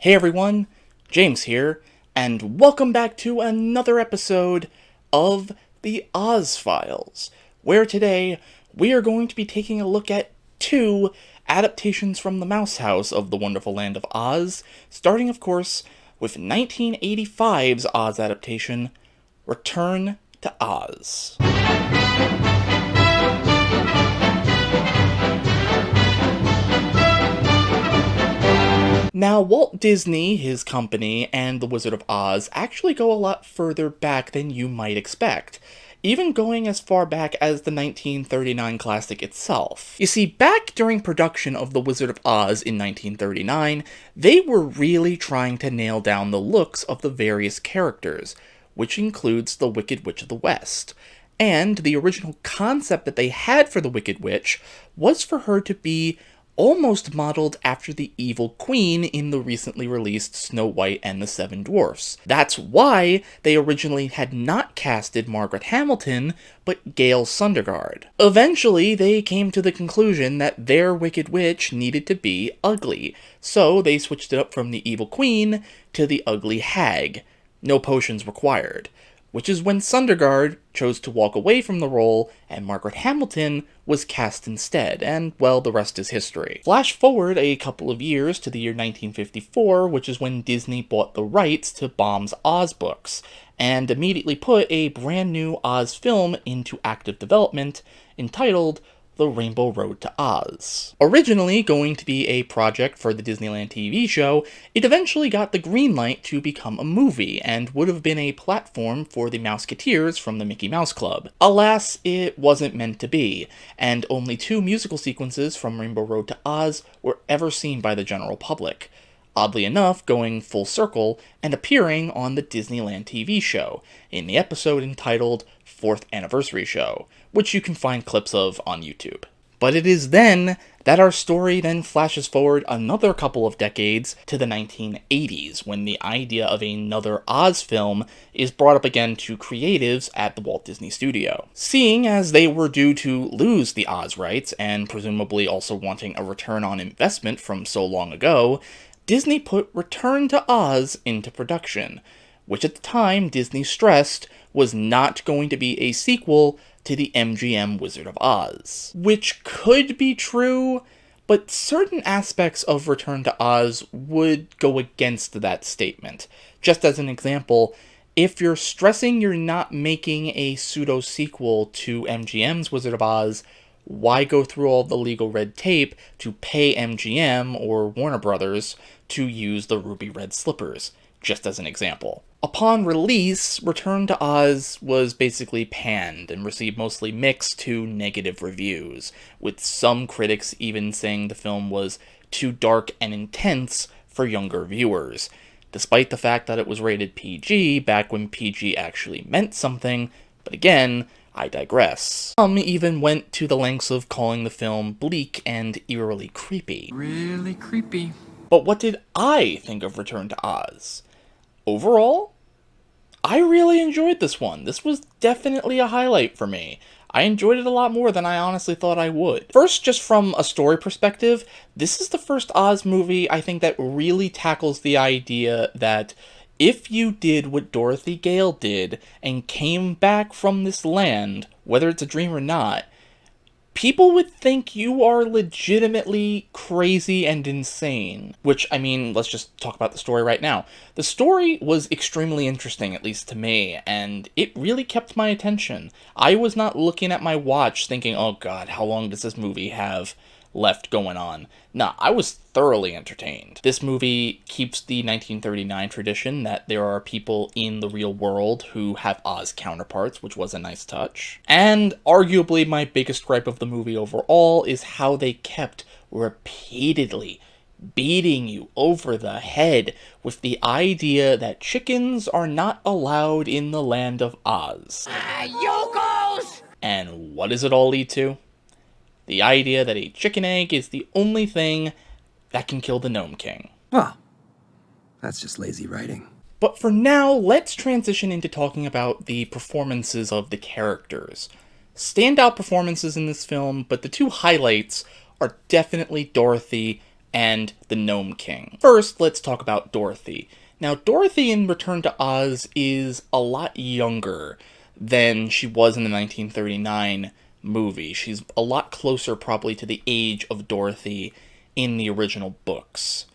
Hey everyone, James here, and welcome back to another episode of the Oz Files, where today we are going to be taking a look at two adaptations from the Mouse House of the Wonderful Land of Oz, starting of course with 1985's Oz adaptation, Return to Oz. Now, Walt Disney, his company, and The Wizard of Oz actually go a lot further back than you might expect, even going as far back as the 1939 classic itself. You see, back during production of The Wizard of Oz in 1939, they were really trying to nail down the looks of the various characters, which includes the Wicked Witch of the West. And the original concept that they had for the Wicked Witch was for her to be almost modeled after the evil queen in the recently released Snow White and the Seven Dwarfs. That's why they originally had not casted Margaret Hamilton, but Gail Sundergaard. Eventually, they came to the conclusion that their Wicked Witch needed to be ugly, so they switched it up from the evil queen to the ugly hag. No potions required. Which is when Sundergaard chose to walk away from the role, and Margaret Hamilton was cast instead, and, well, the rest is history. Flash forward a couple of years to the year 1954, which is when Disney bought the rights to Baum's Oz books, and immediately put a brand new Oz film into active development, entitled The Rainbow Road to Oz. Originally going to be a project for the Disneyland TV show, it eventually got the green light to become a movie, and would have been a platform for the Mouseketeers from the Mickey Mouse Club. Alas, it wasn't meant to be, and only 2 musical sequences from Rainbow Road to Oz were ever seen by the general public. Oddly enough, going full circle and appearing on the Disneyland TV show, in the episode entitled 4th Anniversary Show, which you can find clips of on YouTube. But it is then that our story then flashes forward another couple of decades to the 1980s, when the idea of another Oz film is brought up again to creatives at the Walt Disney Studio. Seeing as they were due to lose the Oz rights, and presumably also wanting a return on investment from so long ago, Disney put Return to Oz into production, which at the time Disney stressed was not going to be a sequel to the MGM Wizard of Oz. Which could be true, but certain aspects of Return to Oz would go against that statement. Just as an example, if you're stressing you're not making a pseudo-sequel to MGM's Wizard of Oz, why go through all the legal red tape to pay MGM or Warner Brothers to use the ruby red slippers, just as an example. Upon release, Return to Oz was basically panned and received mostly mixed to negative reviews, with some critics even saying the film was too dark and intense for younger viewers, despite the fact that it was rated PG back when PG actually meant something, but again, I digress. Some even went to the lengths of calling the film bleak and eerily creepy. Really creepy. But what did I think of Return to Oz? Overall, I really enjoyed this one. This was definitely a highlight for me. I enjoyed it a lot more than I honestly thought I would. First, just from a story perspective, this is the first Oz movie I think that really tackles the idea that if you did what Dorothy Gale did and came back from this land, whether it's a dream or not, people would think you are legitimately crazy and insane. Which, I mean, let's just talk about the story right now. The story was extremely interesting, at least to me, and it really kept my attention. I was not looking at my watch thinking, oh god, how long does this movie have left going on? Nah, I was thoroughly entertained. This movie keeps the 1939 tradition that there are people in the real world who have Oz counterparts, which was a nice touch. And arguably my biggest gripe of the movie overall is how they kept repeatedly beating you over the head with the idea that chickens are not allowed in the land of Oz. Yokos! And what does it all lead to? The idea that a chicken egg is the only thing that can kill the Gnome King. Well, that's just lazy writing. But for now, let's transition into talking about the performances of the characters. Standout performances in this film, but the 2 highlights are definitely Dorothy and the Gnome King. First, let's talk about Dorothy. Now, Dorothy in Return to Oz is a lot younger than she was in the 1939 movie. She's a lot closer probably to the age of Dorothy in the original books.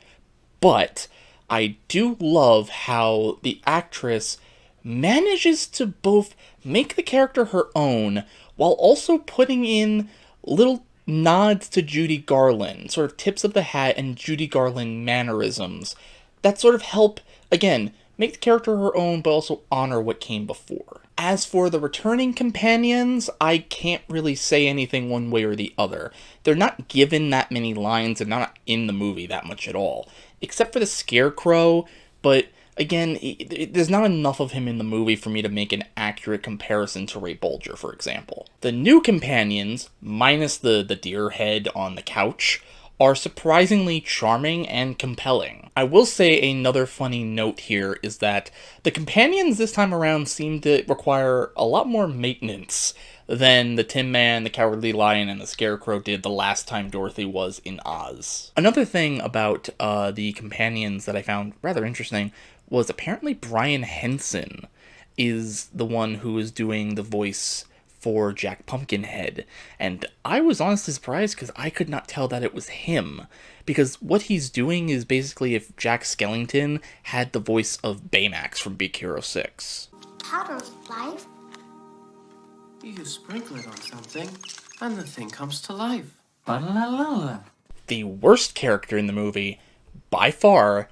But I do love how the actress manages to both make the character her own while also putting in little nods to Judy Garland, sort of tips of the hat and Judy Garland mannerisms that sort of help, again, make the character her own but also honor what came before. As for the returning companions, I can't really say anything one way or the other. They're not given that many lines and not in the movie that much at all. Except for the Scarecrow, but again, there's not enough of him in the movie for me to make an accurate comparison to Ray Bolger, for example. The new companions, minus the deer head on the couch, are surprisingly charming and compelling. I will say another funny note here is that the companions this time around seem to require a lot more maintenance than the Tin Man, the Cowardly Lion, and the Scarecrow did the last time Dorothy was in Oz. Another thing about the companions that I found rather interesting was apparently Brian Henson is the one who is doing the voice for Jack Pumpkinhead, and I was honestly surprised because I could not tell that it was him, because what he's doing is basically if Jack Skellington had the voice of Baymax from Big Hero 6. Powder life? You just sprinkle it on something, and the thing comes to life. Ba-la-la-la. The worst character in the movie, by far,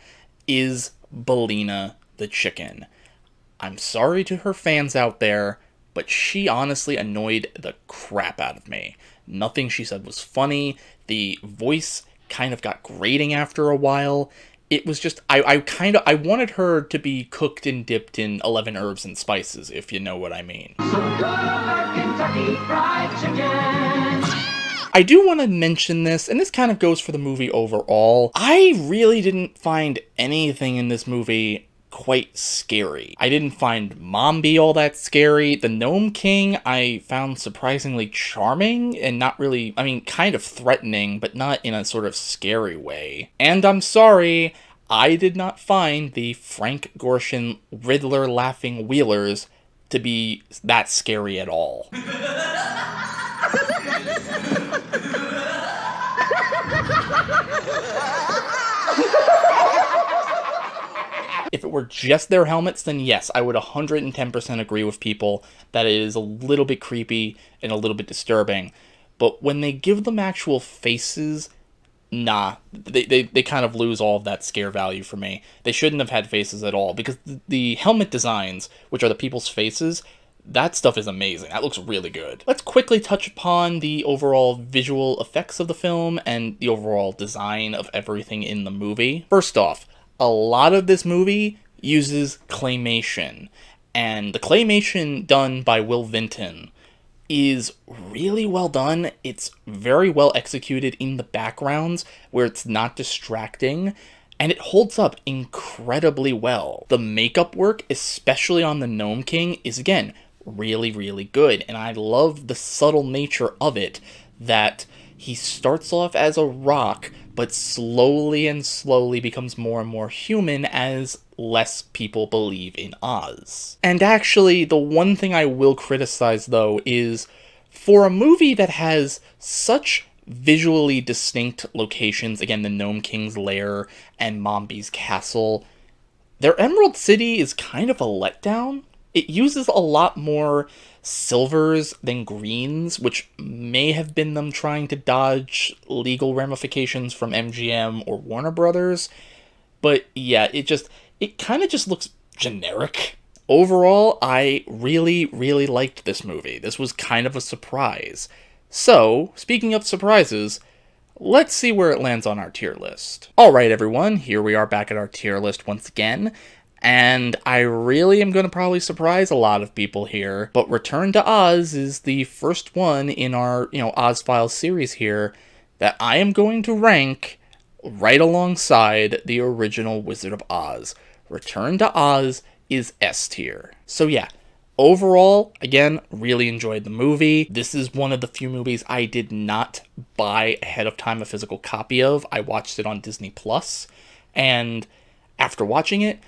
is Billina the chicken. I'm sorry to her fans out there, but she honestly annoyed the crap out of me. Nothing she said was funny. The voice kind of got grating after a while. It was just, I wanted her to be cooked and dipped in 11 herbs and spices, if you know what I mean. Kentucky Fried Chicken. I do want to mention this, and this kind of goes for the movie overall. I really didn't find anything in this movie quite scary. I didn't find Mombi all that scary. The Gnome King I found surprisingly charming and not really, kind of threatening, but not in a sort of scary way. And I'm sorry, I did not find the Frank Gorshin Riddler laughing Wheelers to be that scary at all. If it were just their helmets, then yes, I would 110% agree with people that it is a little bit creepy and a little bit disturbing. But when they give them actual faces, nah, they kind of lose all of that scare value for me. They shouldn't have had faces at all, because the helmet designs, which are the people's faces, that stuff is amazing. That looks really good. Let's quickly touch upon the overall visual effects of the film and the overall design of everything in the movie. First off, a lot of this movie uses claymation, and the claymation done by Will Vinton is really well done. It's very well executed in the backgrounds where it's not distracting, and it holds up incredibly well. The makeup work, especially on the Gnome King, is again really, really good, and I love the subtle nature of it, that he starts off as a rock, but slowly and slowly becomes more and more human as less people believe in Oz. And actually, the one thing I will criticize, though, is for a movie that has such visually distinct locations, again, the Gnome King's lair and Mombi's castle, their Emerald City is kind of a letdown. It uses a lot more silvers than greens, which may have been them trying to dodge legal ramifications from MGM or Warner Brothers. But yeah, it kind of just looks generic. Overall, I really, really liked this movie. This was kind of a surprise. So, speaking of surprises, let's see where it lands on our tier list. Alright everyone, here we are back at our tier list once again. And I really am going to probably surprise a lot of people here, but Return to Oz is the first one in our, Oz Files series here that I am going to rank right alongside the original Wizard of Oz. Return to Oz is S tier. So yeah, Overall, again, really enjoyed the movie. This is one of the few movies I did not buy ahead of time a physical copy of. I watched it on Disney Plus, and after watching it,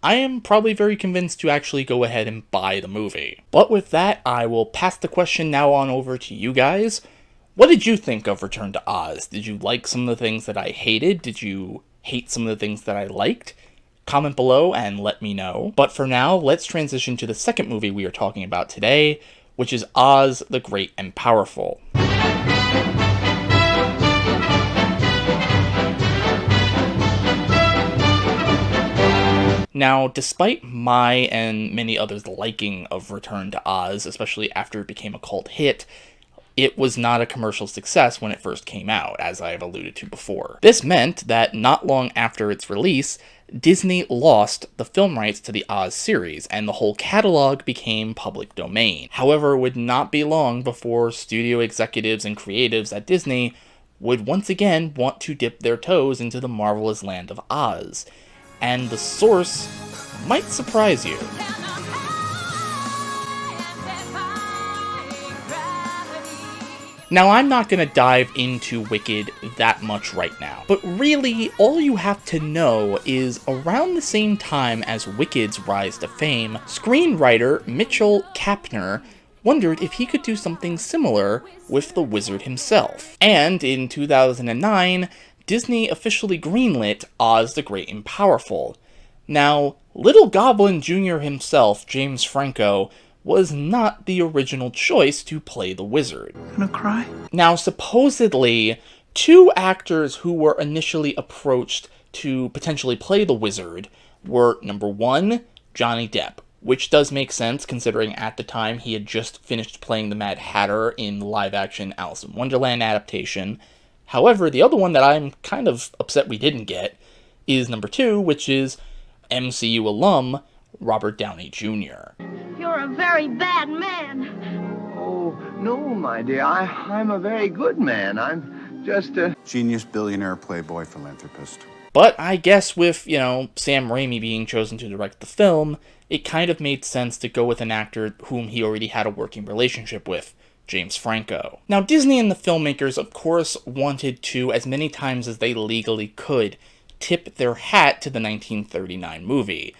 I am probably very convinced to actually go ahead and buy the movie. But with that, I will pass the question now on over to you guys. What did you think of Return to Oz? Did you like some of the things that I hated? Did you hate some of the things that I liked? Comment below and let me know. But for now, let's transition to the second movie we are talking about today, which is Oz the Great and Powerful. Now, despite my and many others' liking of Return to Oz, especially after it became a cult hit, it was not a commercial success when it first came out, as I have alluded to before. This meant that not long after its release, Disney lost the film rights to the Oz series, and the whole catalog became public domain. However, it would not be long before studio executives and creatives at Disney would once again want to dip their toes into the marvelous land of Oz. And the source might surprise you. Now, I'm not going to dive into Wicked that much right now, but really, all you have to know is around the same time as Wicked's rise to fame, screenwriter Mitchell Kapner wondered if he could do something similar with the wizard himself. And in 2009, Disney officially greenlit Oz the Great and Powerful. Now, Little Goblin Jr. himself, James Franco, was not the original choice to play the wizard. Gonna cry? Now, supposedly, two actors who were initially approached to potentially play the wizard were, number one, Johnny Depp, which does make sense considering at the time he had just finished playing the Mad Hatter in the live-action Alice in Wonderland adaptation. However, the other one that I'm kind of upset we didn't get is number two, which is MCU alum Robert Downey Jr. You're a very bad man. Oh, no, my dear. I'm a very good man. I'm just a... Genius, billionaire, playboy, philanthropist. But I guess with, Sam Raimi being chosen to direct the film, it kind of made sense to go with an actor whom he already had a working relationship with, James Franco. Now, Disney and the filmmakers, of course, wanted to, as many times as they legally could, tip their hat to the 1939 movie.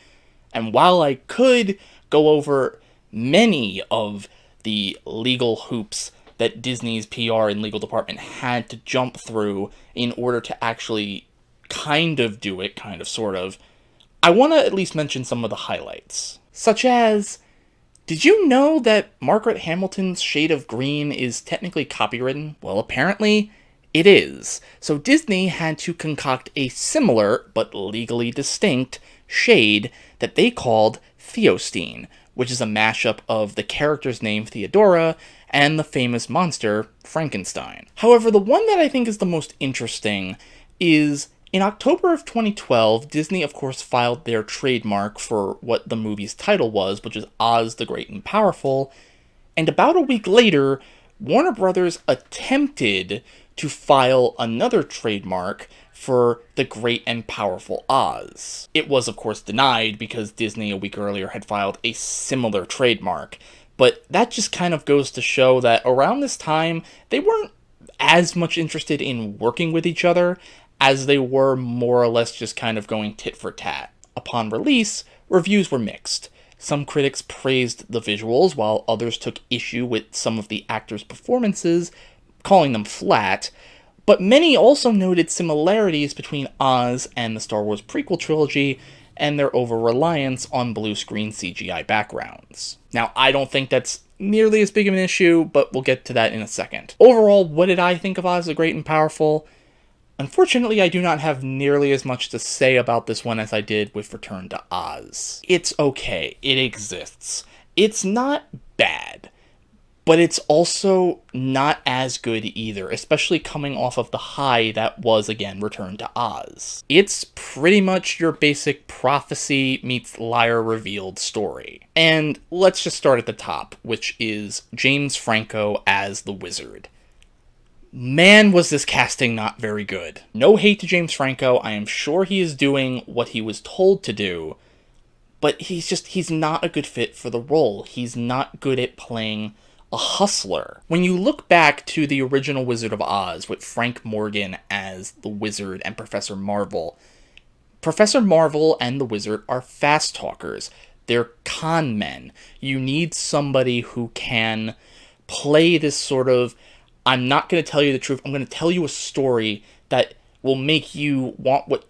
And while I could go over many of the legal hoops that Disney's PR and legal department had to jump through in order to actually kind of do it, sort of, I want to at least mention some of the highlights. Such as, did you know that Margaret Hamilton's shade of green is technically copywritten? Well, apparently, it is. So Disney had to concoct a similar, but legally distinct, shade that they called Theostine, which is a mashup of the character's name Theodora and the famous monster Frankenstein. However, the one that I think is the most interesting is in October of 2012, Disney of course filed their trademark for what the movie's title was, which is Oz the Great and Powerful, and about a week later, Warner Brothers attempted to file another trademark for the Great and Powerful Oz. It was, of course, denied because Disney a week earlier had filed a similar trademark, but that just kind of goes to show that around this time, they weren't as much interested in working with each other as they were more or less just kind of going tit for tat. Upon release, reviews were mixed. Some critics praised the visuals, while others took issue with some of the actors' performances, calling them flat, but many also noted similarities between Oz and the Star Wars prequel trilogy and their over-reliance on blue-screen CGI backgrounds. Now, I don't think that's nearly as big of an issue, but we'll get to that in a second. Overall, what did I think of Oz the Great and Powerful? Unfortunately, I do not have nearly as much to say about this one as I did with Return to Oz. It's okay, it exists. It's not bad, but it's also not as good either, especially coming off of the high that was, again, Return to Oz. It's pretty much your basic prophecy meets liar revealed story. And let's just start at the top, which is James Franco as the wizard. Man, was this casting not very good. No hate to James Franco, I am sure he is doing what he was told to do, but he's not a good fit for the role. He's not good at playing a hustler. When you look back to the original Wizard of Oz with Frank Morgan as the Wizard and Professor Marvel and the Wizard are fast talkers. They're con men. You need somebody who can play this sort of, I'm not going to tell you the truth, I'm going to tell you a story that will make you want what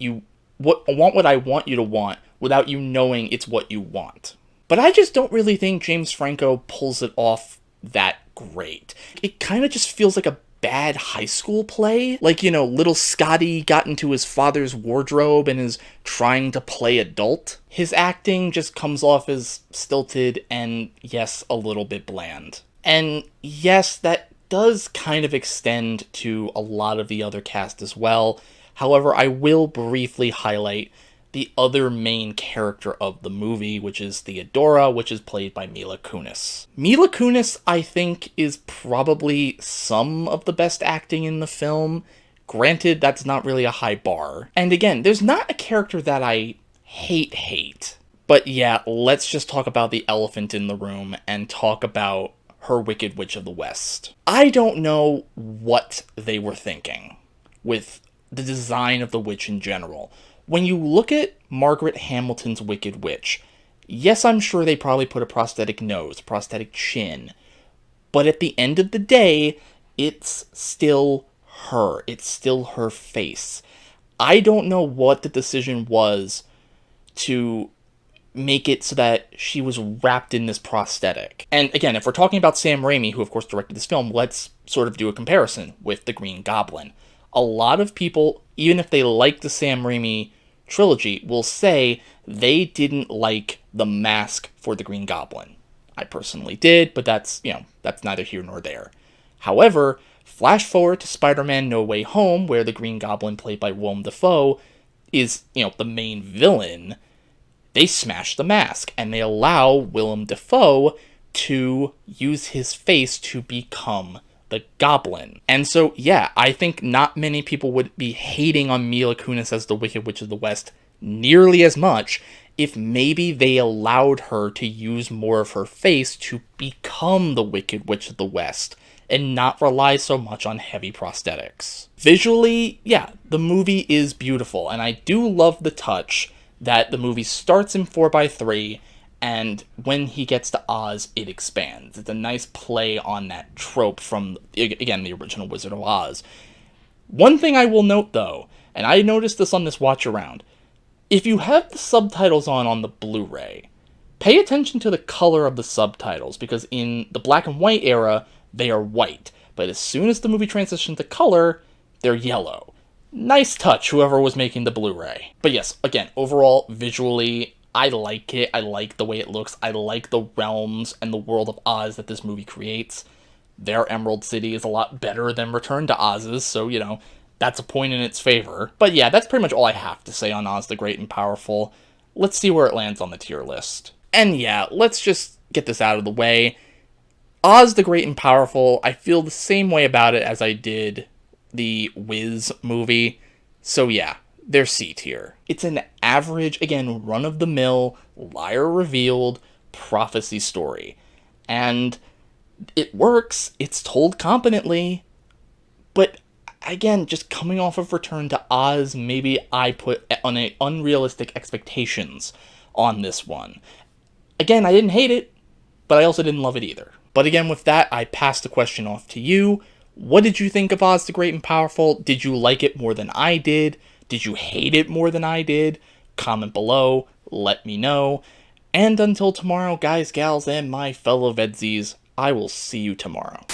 I want you to want without you knowing it's what you want. But I just don't really think James Franco pulls it off that great. It kind of just feels like a bad high school play. Like, little Scotty got into his father's wardrobe and is trying to play adult. His acting just comes off as stilted and, yes, a little bit bland. And yes, that does kind of extend to a lot of the other cast as well. However, I will briefly highlight the other main character of the movie, which is Theodora, which is played by Mila Kunis. Mila Kunis, I think, is probably some of the best acting in the film. Granted, that's not really a high bar. And again, there's not a character that I hate. But yeah, let's just talk about the elephant in the room and talk about her Wicked Witch of the West. I don't know what they were thinking with the design of the witch in general. When you look at Margaret Hamilton's Wicked Witch, yes, I'm sure they probably put a prosthetic nose, prosthetic chin, but at the end of the day, it's still her. It's still her face. I don't know what the decision was to make it so that she was wrapped in this prosthetic. And again, if we're talking about Sam Raimi, who of course directed this film, let's sort of do a comparison with the Green Goblin. A lot of people, even if they like the Sam Raimi trilogy, will say they didn't like the mask for the Green Goblin. I personally did, but that's neither here nor there. However, flash forward to Spider-Man No Way Home, where the Green Goblin, played by Willem Dafoe, is, the main villain. They smash the mask, and they allow Willem Dafoe to use his face to become the Goblin. And so, yeah, I think not many people would be hating on Mila Kunis as the Wicked Witch of the West nearly as much if maybe they allowed her to use more of her face to become the Wicked Witch of the West and not rely so much on heavy prosthetics. Visually, yeah, the movie is beautiful, and I do love the touch that the movie starts in 4:3, and when he gets to Oz, it expands. It's a nice play on that trope from, again, the original Wizard of Oz. One thing I will note, though, and I noticed this on this watch around, if you have the subtitles on the Blu-ray, pay attention to the color of the subtitles, because in the black and white era, they are white, but as soon as the movie transitions to color, they're yellow. Nice touch, whoever was making the Blu-ray. But yes, again, overall, visually, I like it. I like the way it looks. I like the realms and the world of Oz that this movie creates. Their Emerald City is a lot better than Return to Oz's, so, that's a point in its favor. But yeah, that's pretty much all I have to say on Oz the Great and Powerful. Let's see where it lands on the tier list. And yeah, let's just get this out of the way. Oz the Great and Powerful, I feel the same way about it as I did the Wiz movie. So yeah, they're C tier. It's an average, again, run-of-the-mill, liar revealed prophecy story. And it works, it's told competently, but again, just coming off of Return to Oz, maybe I put on a unrealistic expectations on this one. Again, I didn't hate it, but I also didn't love it either. But again, with that, I pass the question off to you. What did you think of Oz the Great and Powerful? Did you like it more than I did? Did you hate it more than I did? Comment below, let me know. And until tomorrow, guys, gals, and my fellow VEDS-ies, I will see you tomorrow.